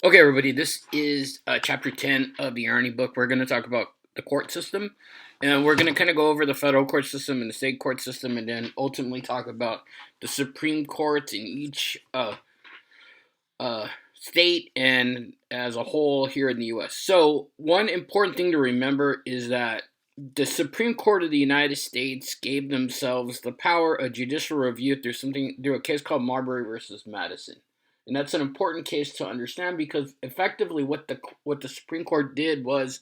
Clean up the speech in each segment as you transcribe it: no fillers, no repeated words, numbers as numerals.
Okay, everybody, this is chapter 10 of the Arnie book. We're going to talk about the court system, and we're going to kind of go over the federal court system and the state court system, and then ultimately talk about the Supreme Court in each state and as a whole here in the U.S. So, one important thing to remember is that the Supreme Court of the United States gave themselves the power of judicial review through a case called Marbury versus Madison. And that's an important case to understand because effectively what the Supreme Court did was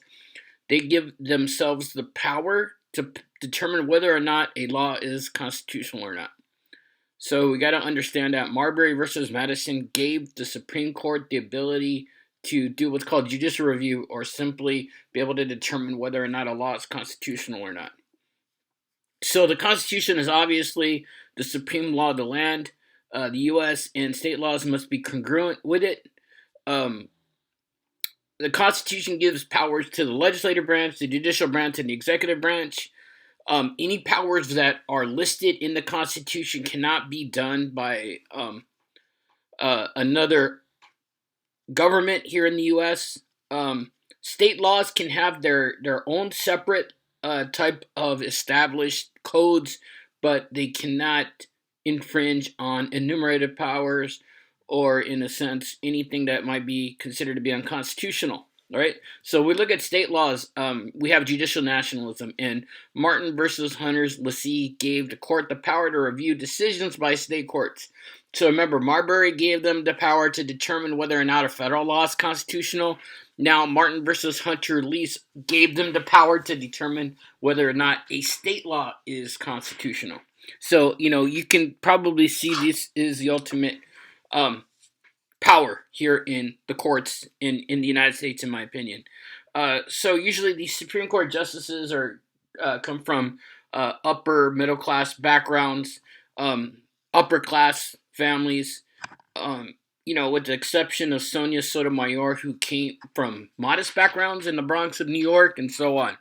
they give themselves the power to determine whether or not a law is constitutional or not. So we got to understand that Marbury versus Madison gave the Supreme Court the ability to do what's called judicial review, or simply be able to determine whether or not a law is constitutional or not. So the Constitution is obviously the supreme law of the land. The U.S. and state laws must be congruent with it. Um, the Constitution gives powers to the legislative branch, the judicial branch, and the executive branch. Any powers that are listed in the Constitution cannot be done by another government here in the U.S. State laws can have their own separate type of established codes, but they cannot infringe on enumerated powers or, in a sense, anything that might be considered to be unconstitutional. All right. So we look at state laws. We have judicial nationalism, and Martin versus Hunter's Lessee gave the court the power to review decisions by state courts. So remember, Marbury gave them the power to determine whether or not a federal law is constitutional. Now, Martin versus Hunter Lease gave them the power to determine whether or not a state law is constitutional. So, you can probably see this is the ultimate power here in the courts in the United States, in my opinion. So usually these Supreme Court justices come from upper middle class backgrounds, upper class families. With the exception of Sonia Sotomayor, who came from modest backgrounds in the Bronx of New York, and so on.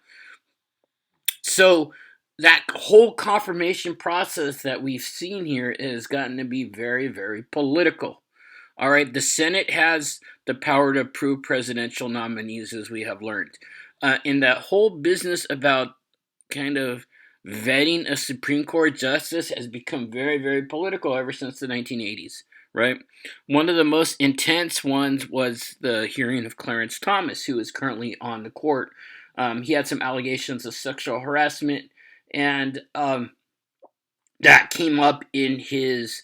So that whole confirmation process that we've seen here has gotten to be very, very political. All right, the Senate has the power to approve presidential nominees, as we have learned. And that whole business about kind of vetting a Supreme Court justice has become very, very political ever since the 1980s, right? One of the most intense ones was the hearing of Clarence Thomas, who is currently on the court. He had some allegations of sexual harassment, and that came up in his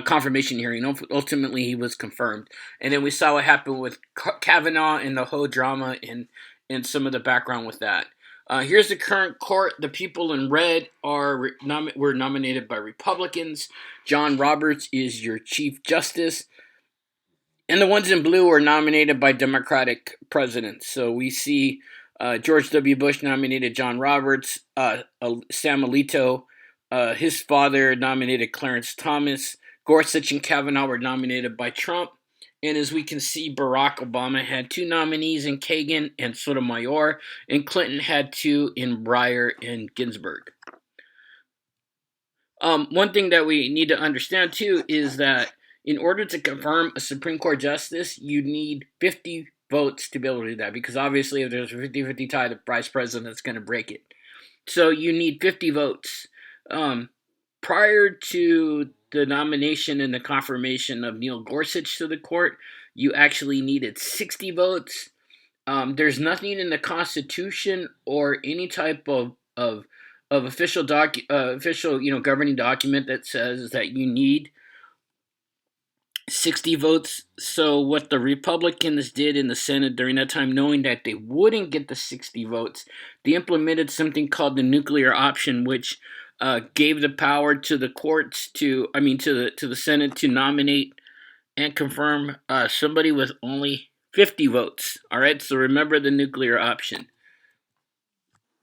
confirmation hearing. Ultimately, he was confirmed. And then we saw what happened with Kavanaugh and the whole drama and some of the background with that. Here's the current court. The people in red were nominated by Republicans. John Roberts is your Chief Justice. And the ones in blue were nominated by Democratic presidents. So we see George W. Bush nominated John Roberts. Sam Alito, his father, nominated Clarence Thomas. Gorsuch and Kavanaugh were nominated by Trump. And as we can see, Barack Obama had two nominees in Kagan and Sotomayor, and Clinton had two in Breyer and Ginsburg. One thing that we need to understand, too, is that in order to confirm a Supreme Court justice, you need 50 votes to be able to do that, because obviously if there's a 50-50 tie, the vice president's going to break it. So you need 50 votes. Prior to the nomination and the confirmation of Neil Gorsuch to the court, you actually needed 60 votes. There's nothing in the Constitution or any type of official governing document that says that you need 60 votes. So what the Republicans did in the Senate during that time, knowing that they wouldn't get the 60 votes, they implemented something called the nuclear option, which gave the power to the courts to the Senate to nominate and confirm somebody with only 50 votes. All right, so remember the nuclear option.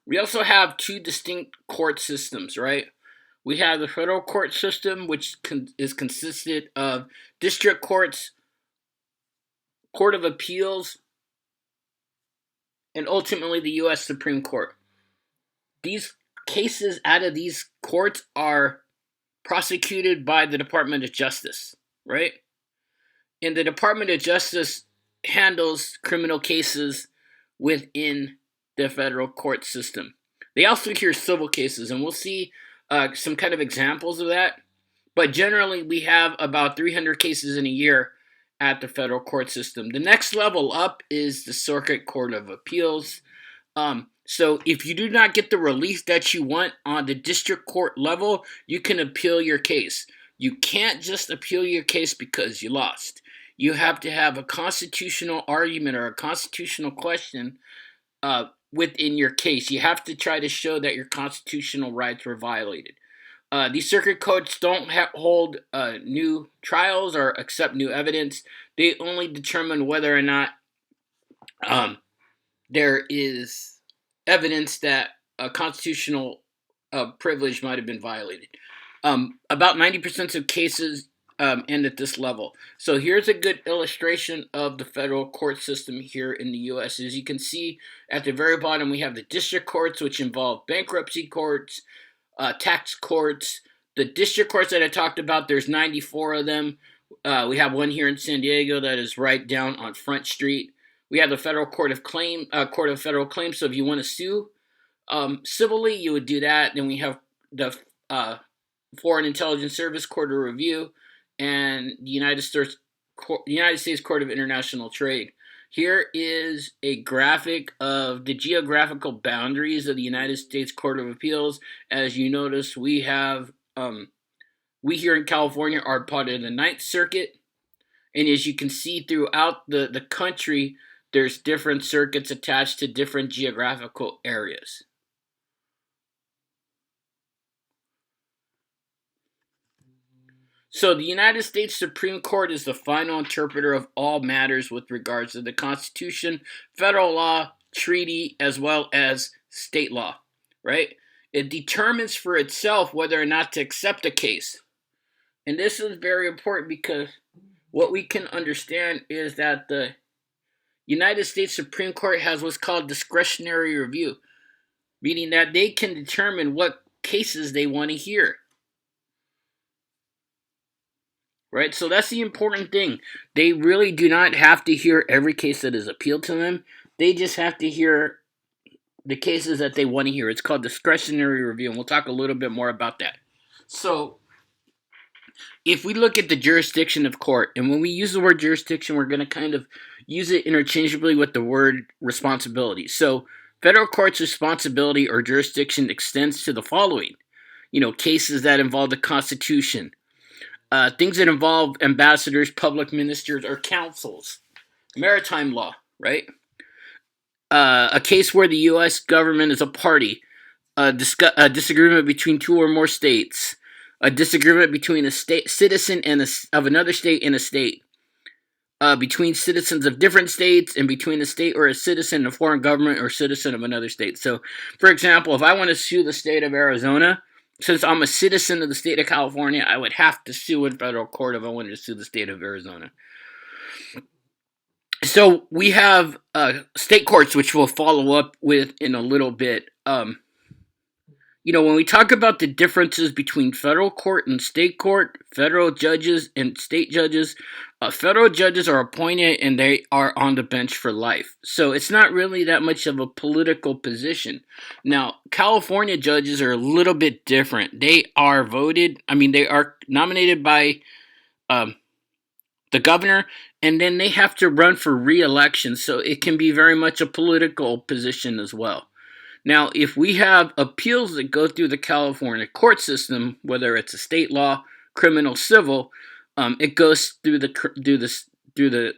We also have two distinct court systems, right? We have the federal court system, which is consisted of district courts, court of appeals, and ultimately the U.S. Supreme Court. These cases out of these courts are prosecuted by the Department of Justice, right? And the Department of Justice handles criminal cases within the federal court system. They also hear civil cases, and we'll see some kind of examples of that. But generally, we have about 300 cases in a year at the federal court system. The next level up is the Circuit Court of Appeals. So if you do not get the relief that you want on the district court level, you can appeal your case. You can't just appeal your case because you lost. You have to have a constitutional argument or a constitutional question within your case. You have to try to show that your constitutional rights were violated. These circuit courts don't hold new trials or accept new evidence. They only determine whether or not there is evidence that a constitutional privilege might have been violated. About 90% of cases end at this level. So here's a good illustration of the federal court system here in the U.S. As you can see at the very bottom, we have the district courts, which involve bankruptcy courts, tax courts. The district courts that I talked about, there's 94 of them. We have one here in San Diego that is right down on Front Street. We have the Federal Court of Federal Claims. So if you want to sue civilly, you would do that. Then we have the Foreign Intelligence Service Court of Review and the United States Court of International Trade. Here is a graphic of the geographical boundaries of the United States Court of Appeals. As you notice, we have we here in California are part of the Ninth Circuit, and as you can see throughout the country, there's different circuits attached to different geographical areas. So the United States Supreme Court is the final interpreter of all matters with regards to the Constitution, federal law, treaty, as well as state law, right? It determines for itself whether or not to accept a case. And this is very important because what we can understand is that the United States Supreme Court has what's called discretionary review, meaning that they can determine what cases they want to hear. Right? So that's the important thing. They really do not have to hear every case that is appealed to them. They just have to hear the cases that they want to hear. It's called discretionary review, and we'll talk a little bit more about that. So if we look at the jurisdiction of court, and when we use the word jurisdiction, we're going to kind of use it interchangeably with the word responsibility. So federal court's responsibility or jurisdiction extends to the following. Cases that involve the Constitution, things that involve ambassadors, public ministers, or councils, maritime law, right? A case where the U.S. government is a party, a disagreement between two or more states, a disagreement between a state citizen and of another state and a state, between citizens of different states, and between a state or a citizen of a foreign government or citizen of another state. So, for example, if I want to sue the state of Arizona, since I'm a citizen of the state of California, I would have to sue in federal court if I wanted to sue the state of Arizona. So we have state courts, which we'll follow up with in a little bit. When we talk about the differences between federal court and state court, federal judges and state judges, federal judges are appointed and they are on the bench for life. So it's not really that much of a political position. Now, California judges are a little bit different. They are they are nominated by the governor, and then they have to run for re-election. So it can be very much a political position as well. Now, if we have appeals that go through the California court system, whether it's a state law, criminal, civil, it goes through the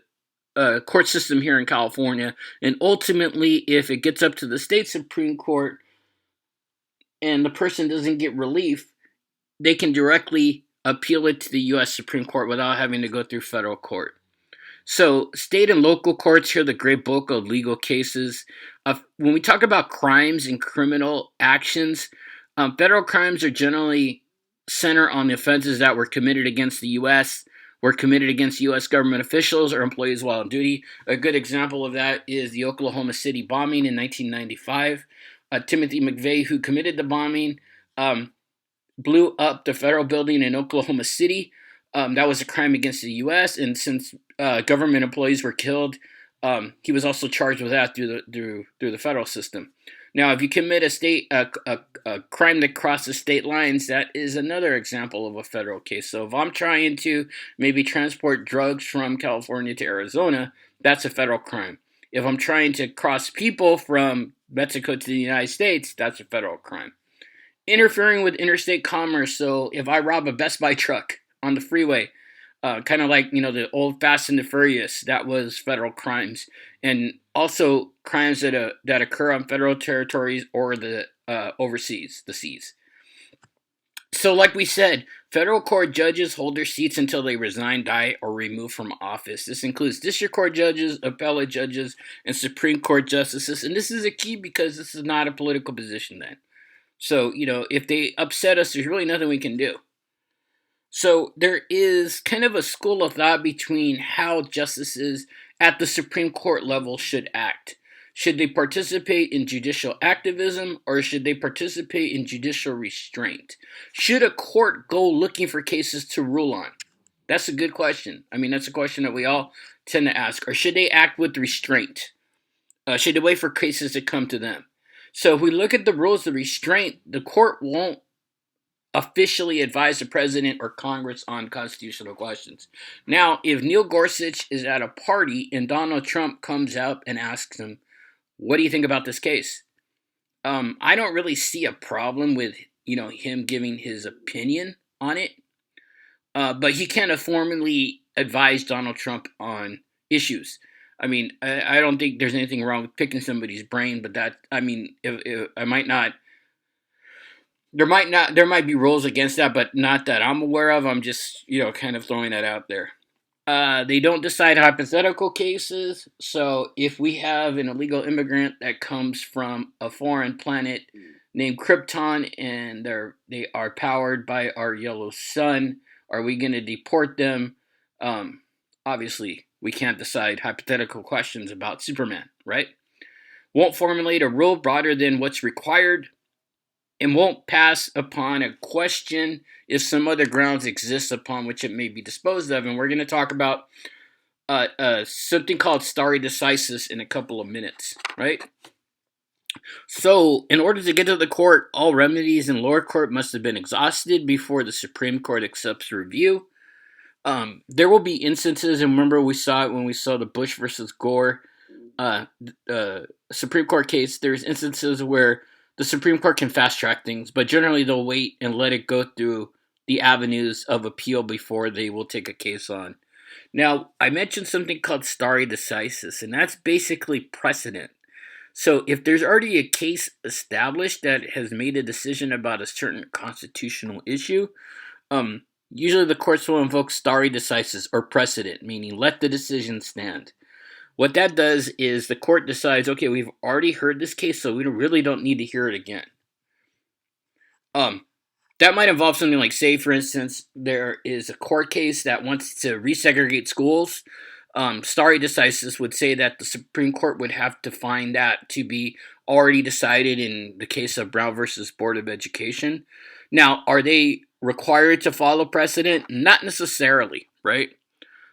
court system here in California, and ultimately, if it gets up to the state Supreme Court and the person doesn't get relief, they can directly appeal it to the U.S. Supreme Court without having to go through federal court. So state and local courts hear the great bulk of legal cases. When we talk about crimes and criminal actions, federal crimes are generally center on the offenses that were committed against the U.S., were committed against U.S. government officials or employees while on duty. A good example of that is the Oklahoma City bombing in 1995. Timothy McVeigh, who committed the bombing, blew up the federal building in Oklahoma City. That was a crime against the U.S., and since government employees were killed, He was also charged with that through the federal system. Now, if you commit a crime that crosses state lines, that is another example of a federal case. So if I'm trying to maybe transport drugs from California to Arizona, that's a federal crime. If I'm trying to cross people from Mexico to the United States, that's a federal crime. Interfering with interstate commerce. So if I rob a Best Buy truck on the freeway, kind of like the old Fast and the Furious, that was federal crimes, and also crimes that occur on federal territories or the overseas, the seas. So, like we said, federal court judges hold their seats until they resign, die, or remove from office. This includes district court judges, appellate judges, and Supreme Court justices. And this is a key because this is not a political position then. So, if they upset us, there's really nothing we can do. So there is kind of a school of thought between how justices at the Supreme Court level should act. Should they participate in judicial activism or should they participate in judicial restraint? Should a court go looking for cases to rule on? That's a good question. I mean, that's a question that we all tend to ask. Or should they act with restraint? Should they wait for cases to come to them? So if we look at the rules of restraint, the court won't officially advise the president or Congress on constitutional questions. Now, if Neil Gorsuch is at a party and Donald Trump comes up and asks him, "What do you think about this case?" I don't really see a problem with him giving his opinion on it, but he can't formally advise Donald Trump on issues. I mean, I don't think there's anything wrong with picking somebody's brain, but if I might not. There might be rules against that, but not that I'm aware of. I'm just, kind of throwing that out there. They don't decide hypothetical cases. So if we have an illegal immigrant that comes from a foreign planet named Krypton and they are powered by our yellow sun, are we going to deport them? Obviously, we can't decide hypothetical questions about Superman, right? Won't formulate a rule broader than what's required, and won't pass upon a question if some other grounds exist upon which it may be disposed of. And we're going to talk about something called stare decisis in a couple of minutes, right? So, in order to get to the court, all remedies in lower court must have been exhausted before the Supreme Court accepts review. There will be instances, and remember we saw it when we saw the Bush versus Gore Supreme Court case. There's instances where the Supreme Court can fast-track things, but generally they'll wait and let it go through the avenues of appeal before they will take a case on. Now, I mentioned something called stare decisis, and that's basically precedent. So if there's already a case established that has made a decision about a certain constitutional issue, usually the courts will invoke stare decisis or precedent, meaning let the decision stand. What that does is the court decides, okay, we've already heard this case, so we really don't need to hear it again. That might involve something like, say, for instance, there is a court case that wants to resegregate schools. Stare decisis would say that the Supreme Court would have to find that to be already decided in the case of Brown versus Board of Education. Now, are they required to follow precedent? Not necessarily, right?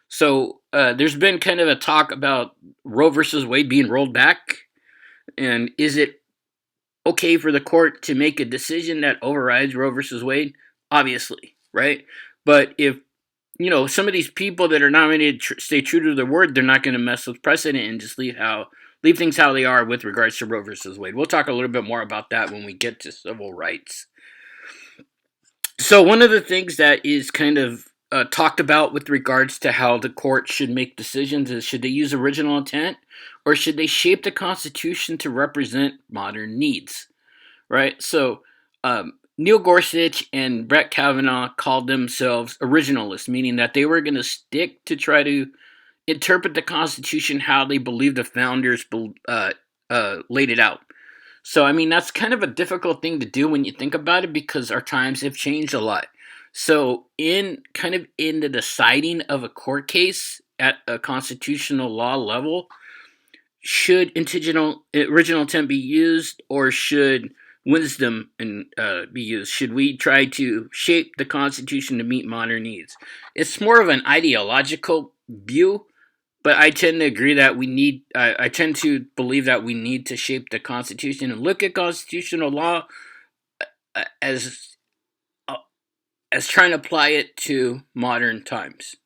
So there's been kind of a talk about Roe versus Wade being rolled back. And is it okay for the court to make a decision that overrides Roe versus Wade? Obviously, right? But if, some of these people that are nominated stay true to their word, they're not going to mess with precedent and just leave things how they are with regards to Roe versus Wade. We'll talk a little bit more about that when we get to civil rights. So one of the things that is kind of talked about with regards to how the court should make decisions is, should they use original intent or should they shape the Constitution to represent modern needs, right? So Neil Gorsuch and Brett Kavanaugh called themselves originalists, meaning that they were going to stick to try to interpret the Constitution how they believe the founders laid it out. So, I mean, that's kind of a difficult thing to do when you think about it because our times have changed a lot. So, in the deciding of a court case at a constitutional law level, should original intent be used, or should wisdom be used? Should we try to shape the Constitution to meet modern needs? It's more of an ideological view But I tend to agree that we need. I tend to believe that we need to shape the Constitution and look at constitutional law as as trying to apply it to modern times.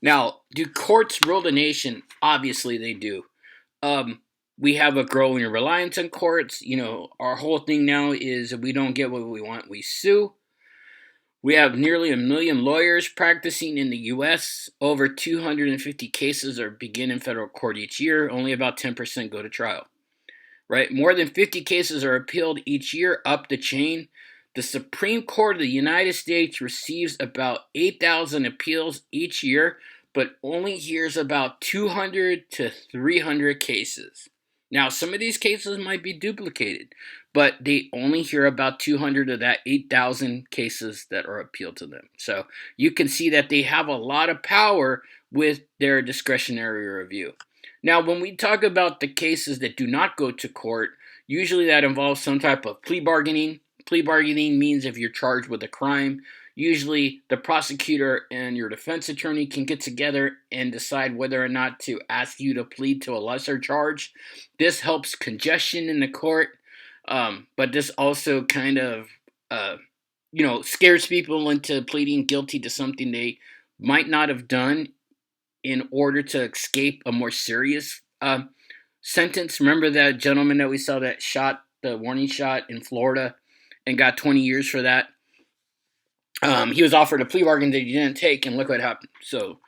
Now, do courts rule the nation? Obviously, they do. Um, we have a growing reliance on courts. Our whole thing now is if we don't get what we want, we sue. We have nearly 1 million lawyers practicing in the U.S. Over 250 cases are begin in federal court each year. Only about 10% go to trial. Right? More than 50 cases are appealed each year up the chain. The Supreme Court of the United States receives about 8,000 appeals each year, but only hears about 200 to 300 cases. Now, some of these cases might be duplicated, but they only hear about 200 of that 8,000 cases that are appealed to them. So you can see that they have a lot of power with their discretionary review. Now, when we talk about the cases that do not go to court, usually that involves some type of plea bargaining. Plea bargaining means if you're charged with a crime, usually the prosecutor and your defense attorney can get together and decide whether or not to ask you to plead to a lesser charge. This helps congestion in the court, but this also kind of, scares people into pleading guilty to something they might not have done in order to escape a more serious sentence. Remember that gentleman that we saw that shot the warning shot in Florida and got 20 years for that? He was offered a plea bargain that he didn't take, and look what happened. So,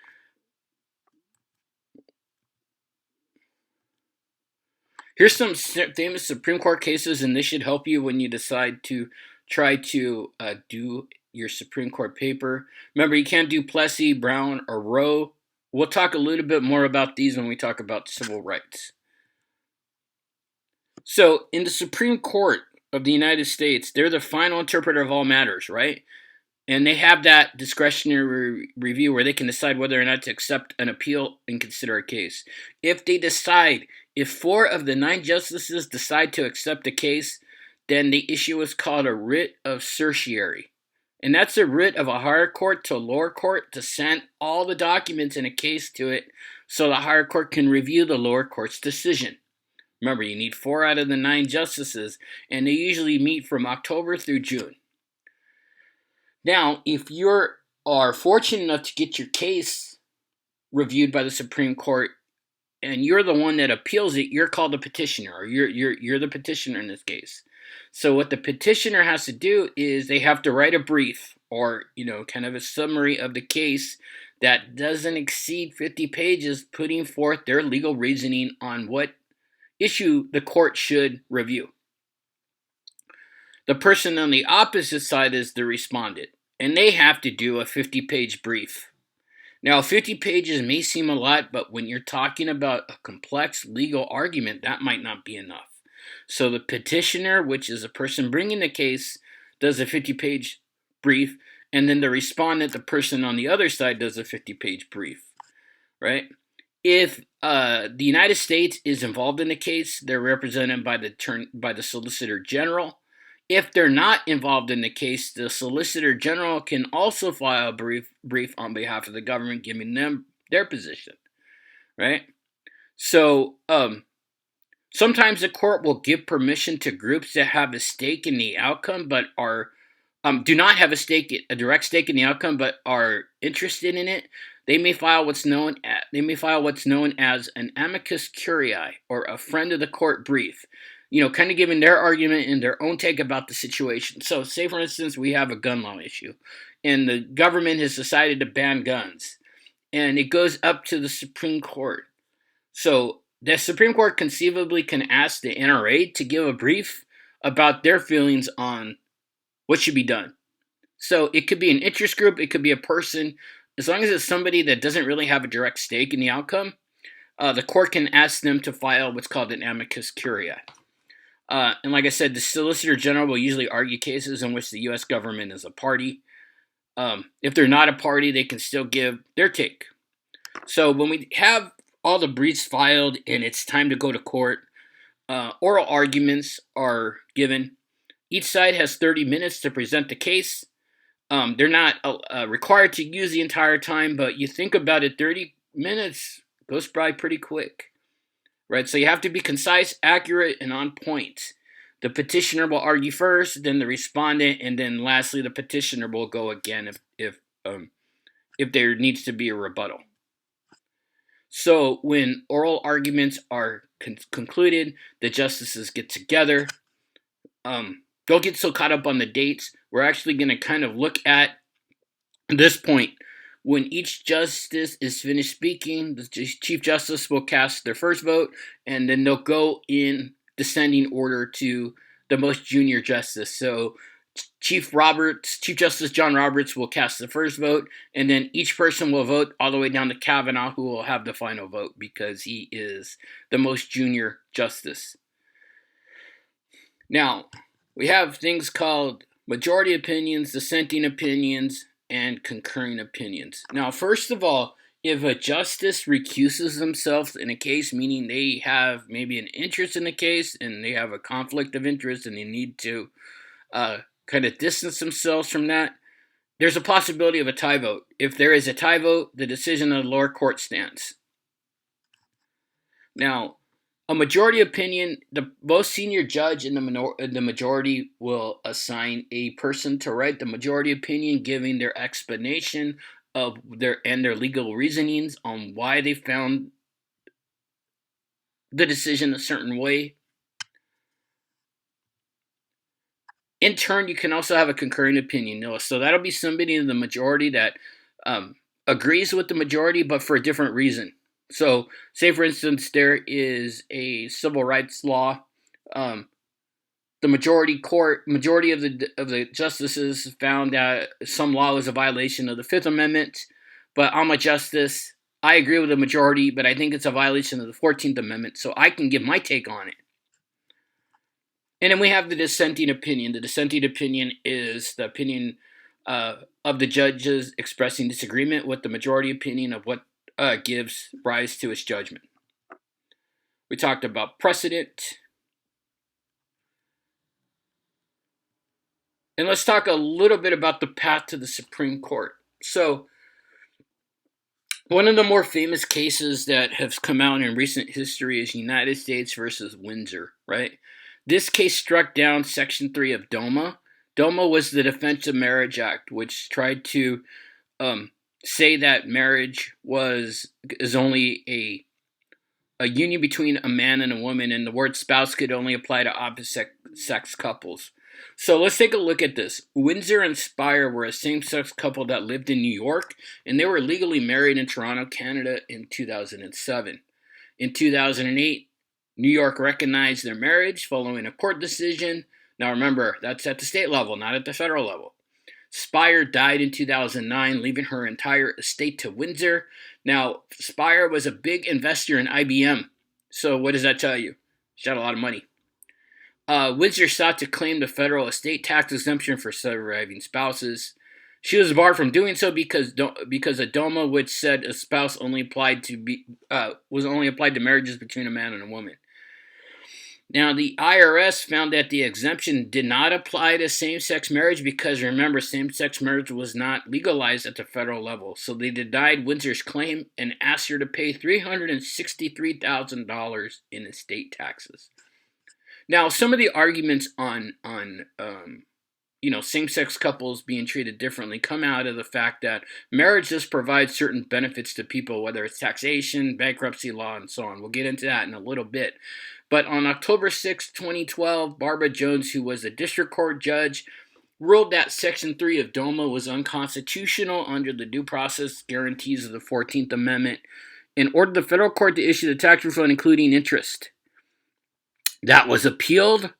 here's some famous Supreme Court cases, and this should help you when you decide to try to do your Supreme Court paper. Remember, you can't do Plessy, Brown, or Roe. We'll talk a little bit more about these when we talk about civil rights. So, in the Supreme Court of the United States, they're the final interpreter of all matters, right? And they have that discretionary review where they can decide whether or not to accept an appeal and consider a case. If 4 of the 9 justices decide to accept a case, then the issue is called a writ of certiorari. And that's a writ of a higher court to a lower court to send all the documents in a case to it so the higher court can review the lower court's decision. Remember, you need 4 out of the 9 justices, and they usually meet from October through June. Now, if you are fortunate enough to get your case reviewed by the Supreme Court and you're the one that appeals it, you're called a petitioner, or you're the petitioner in this case. So what the petitioner has to do is they have to write a brief or, kind of a summary of the case that doesn't exceed 50 pages, putting forth their legal reasoning on what issue the court should review. The person on the opposite side is the respondent, and they have to do a 50-page brief. Now, 50 pages may seem a lot, but when you're talking about a complex legal argument, that might not be enough. So the petitioner, which is the person bringing the case, does a 50-page brief, and then the respondent, the person on the other side, does a 50-page brief, right? If the United States is involved in the case, they're represented by the Solicitor General. If they're not involved in the case, the Solicitor General can also file a brief on behalf of the government, giving them their position, right? So sometimes the court will give permission to groups that have a stake in the outcome, but do not have a direct stake in the outcome, but are interested in it. They may file what's known as an amicus curiae, or a friend of the court brief. Kind of giving their argument and their own take about the situation. So, say for instance, we have a gun law issue, and the government has decided to ban guns, and it goes up to the Supreme Court. So, the Supreme Court conceivably can ask the NRA to give a brief about their feelings on what should be done. So, it could be an interest group, it could be a person. As long as it's somebody that doesn't really have a direct stake in the outcome, the court can ask them to file what's called an amicus curiae. And like I said, the Solicitor General will usually argue cases in which the U.S. government is a party. If they're not a party, they can still give their take. So when we have all the briefs filed and it's time to go to court, oral arguments are given. Each side has 30 minutes to present the case. They're not required to use the entire time, but you think about it, 30 minutes Goes by pretty quick, right? So you have to be concise, accurate, and on point. The petitioner will argue first, then the respondent, and then lastly the petitioner will go again if there needs to be a rebuttal. So when oral arguments are concluded, the justices get together. Don't get so caught up on the dates. We're actually going to kind of look at this point. When each justice is finished speaking, the Chief Justice will cast their first vote, and then they'll go in descending order to the most junior justice. So Chief Justice John Roberts will cast the first vote, and then each person will vote all the way down to Kavanaugh, who will have the final vote because he is the most junior justice. Now, we have things called majority opinions, dissenting opinions, and concurring opinions. Now, first of all, if a justice recuses themselves in a case, meaning they have maybe an interest in the case and they have a conflict of interest and they need to kind of distance themselves from that, there's a possibility of a tie vote. If there is a tie vote, the decision of the lower court stands. Now, a majority opinion, the most senior judge in the majority will assign a person to write the majority opinion, giving their explanation of their legal reasonings on why they found the decision a certain way. In turn, you can also have a concurring opinion. So that'll be somebody in the majority that agrees with the majority, but for a different reason. So, say for instance, there is a civil rights law. The majority of the justices found that some law was a violation of the Fifth Amendment, but I'm a justice. I agree with the majority, but I think it's a violation of the 14th Amendment, so I can give my take on it. And then we have the dissenting opinion. The dissenting opinion is the opinion of the judges expressing disagreement with the majority opinion of what gives rise to its judgment. We talked about precedent. And let's talk a little bit about the path to the Supreme Court. So, one of the more famous cases that has come out in recent history is United States versus Windsor, right? This case struck down Section 3 of DOMA. DOMA was the Defense of Marriage Act, which tried to say that marriage is only a union between a man and a woman, and the word spouse could only apply to opposite sex couples. So let's take a look at this. Windsor and Spire were a same-sex couple that lived in New York, and they were legally married in Toronto, Canada in 2007. In 2008, New York recognized their marriage following a court decision. Now remember, that's at the state level, not at the federal level. Spire died in 2009, leaving her entire estate to Windsor. Now, Spire was a big investor in IBM. So what does that tell you? She had a lot of money. Windsor sought to claim the federal estate tax exemption for surviving spouses. She was barred from doing so because of DOMA, which said a spouse was only applied to marriages between a man and a woman. Now, the IRS found that the exemption did not apply to same-sex marriage because, remember, same-sex marriage was not legalized at the federal level. So they denied Windsor's claim and asked her to pay $363,000 in estate taxes. Now, some of the arguments on same-sex couples being treated differently come out of the fact that marriage just provides certain benefits to people, whether it's taxation, bankruptcy law, and so on. We'll get into that in a little bit. But on October 6, 2012, Barbara Jones, who was a district court judge, ruled that Section 3 of DOMA was unconstitutional under the due process guarantees of the 14th Amendment and ordered the federal court to issue the tax refund, including interest. That was appealed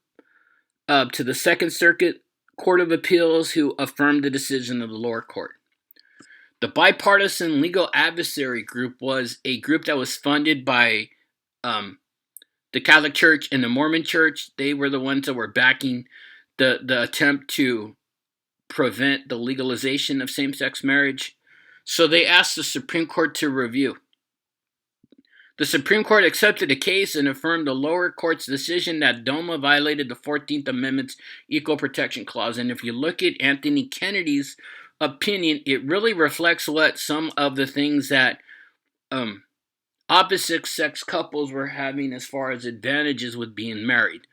to the Second Circuit Court of Appeals, who affirmed the decision of the lower court. The Bipartisan Legal Advisory Group was a group that was funded by the Catholic Church and the Mormon Church. They were the ones that were backing the attempt to prevent the legalization of same-sex marriage. So they asked the Supreme Court to review. The Supreme Court accepted the case and affirmed the lower court's decision that DOMA violated the 14th Amendment's Equal Protection Clause. And if you look at Anthony Kennedy's opinion, it really reflects what some of the things that opposite sex couples were having as far as advantages with being married.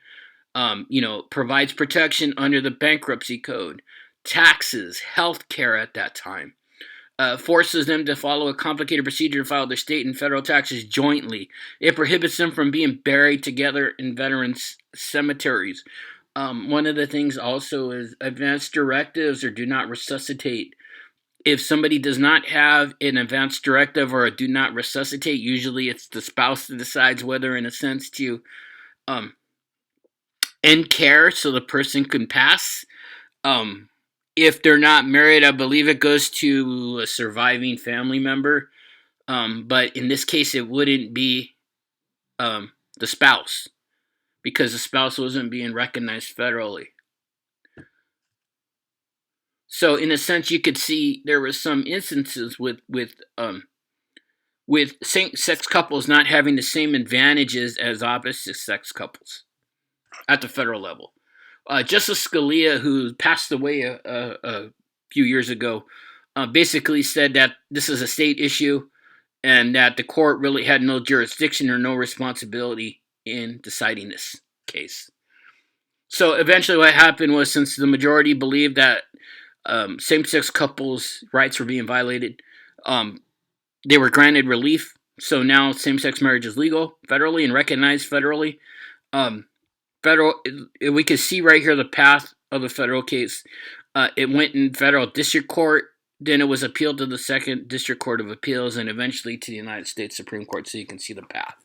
Provides protection under the bankruptcy code, taxes, health care at that time. Forces them to follow a complicated procedure to file their state and federal taxes jointly. It prohibits them from being buried together in veterans' cemeteries. One of the things also is advance directives or do not resuscitate. If somebody does not have an advance directive or a do not resuscitate, usually it's the spouse that decides whether, in a sense, to end care so the person can pass. If they're not married, I believe it goes to a surviving family member. But in this case, it wouldn't be the spouse because the spouse wasn't being recognized federally. So in a sense, you could see there was some instances with same-sex couples not having the same advantages as opposite-sex couples at the federal level. Justice Scalia, who passed away a few years ago, basically said that this is a state issue and that the court really had no jurisdiction or no responsibility in deciding this case. So eventually what happened was, since the majority believed that same-sex couples' rights were being violated, they were granted relief. So now same-sex marriage is legal federally and recognized federally. We can see right here the path of the federal case. It went in federal district court, then it was appealed to the Second District Court of Appeals, and eventually to the United States Supreme Court, so you can see the path.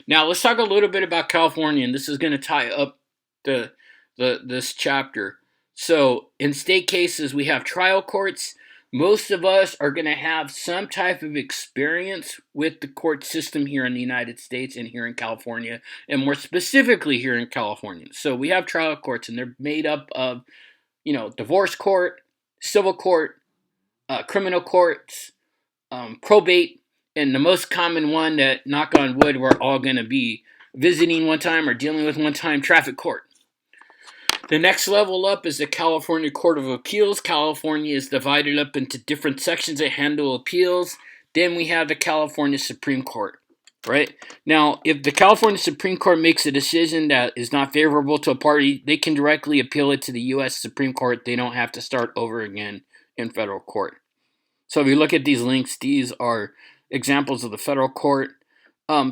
Now, let's talk a little bit about California, and this is going to tie up this chapter. So, in state cases, we have trial courts. Most of us are going to have some type of experience with the court system here in the United States and here in California, and more specifically here in California. So we have trial courts, and they're made up of, divorce court, civil court, criminal courts, probate, and the most common one that, knock on wood, we're all going to be visiting one time or dealing with one time, traffic court. The next level up is the California Court of Appeals. California is divided up into different sections that handle appeals. Then we have the California Supreme Court, right? Now, if the California Supreme Court makes a decision that is not favorable to a party, they can directly appeal it to the U.S. Supreme Court. They don't have to start over again in federal court. So if you look at these links, these are examples of the federal court.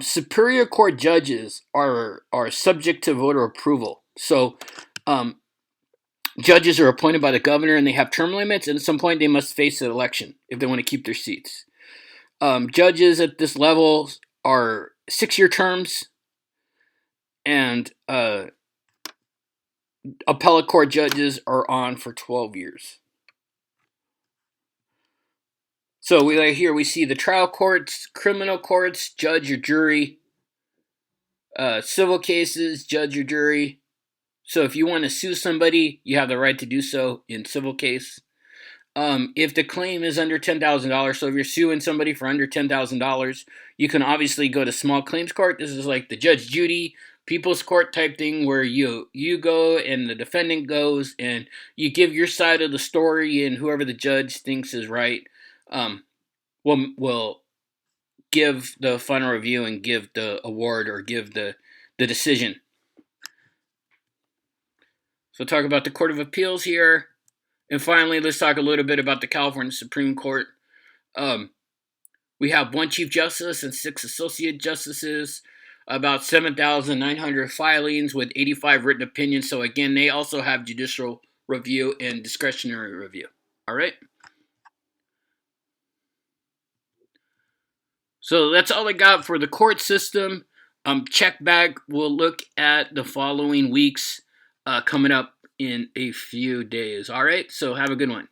Superior Court judges are subject to voter approval. So judges are appointed by the governor, and they have term limits, and at some point they must face an election if they want to keep their seats. Judges at this level are 6-year terms, and appellate court judges are on for 12 years. So we see the trial courts, criminal courts, judge or jury, civil cases, judge or jury. So if you want to sue somebody, you have the right to do so in civil case. If the claim is under $10,000, so if you're suing somebody for under $10,000, you can obviously go to small claims court. This is like the Judge Judy people's court type thing, where you go and the defendant goes and you give your side of the story, and whoever the judge thinks is right will give the final review and give the award or give the decision. So talk about the Court of Appeals here. And finally, let's talk a little bit about the California Supreme Court. We have 1 Chief Justice and 6 Associate Justices, about 7,900 filings with 85 written opinions. So again, they also have judicial review and discretionary review. All right? So that's all I got for the court system. Check back. We'll look at the following weeks coming up in a few days. All right, so have a good one.